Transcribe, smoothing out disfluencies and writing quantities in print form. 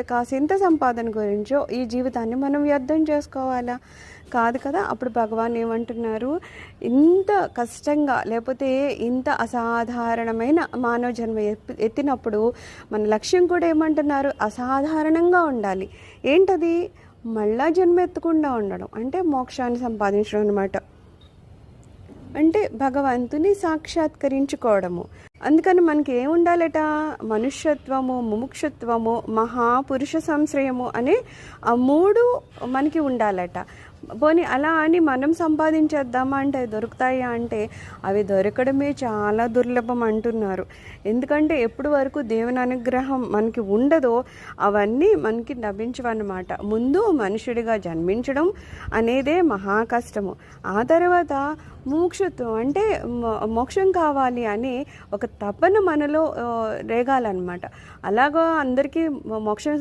కాసింత సంపాదన గురించో ఈ జీవితాన్ని మనం వ్యర్థం చేసుకోవాలా? కాదు కదా. అప్పుడు భగవాన్ ఏమంటున్నారు, ఇంత కష్టంగా లేకపోతే ఇంత అసాధారణమైన మానవ జన్మ ఎత్తినప్పుడు మన లక్ష్యం కూడా ఏమంటున్నారు, అసాధారణంగా ఉండాలి. ఏంటది? మళ్ళా జన్మ ఎత్తకుండా ఉండడం, అంటే మోక్షాన్ని సంపాదించడం అనమాట. అంటే భగవంతుని సాక్షాత్కరించుకోవడము. అందుకని మనకి ఏముండాలట? మనుష్యత్వము, ముముక్షత్వము, మహాపురుష సంశ్రయము అనే ఆ 3 మనకి ఉండాలట. పోనీ అలా అని మనం సంపాదించేద్దామా అంటే దొరుకుతాయా అంటే అవి దొరకడమే చాలా దుర్లభం అంటున్నారు. ఎందుకంటే ఎప్పుడు వరకు దేవుని అనుగ్రహం మనకి ఉండదో అవన్నీ మనకి లభించవన్నమాట. ముందు మనుషుడిగా జన్మించడం అనేదే మహా కష్టము. ఆ తర్వాత మోక్షత్వం అంటే మోక్షం కావాలి అని ఒక తపన మనలో రేగాలన్నమాట. అలాగా అందరికీ మోక్షం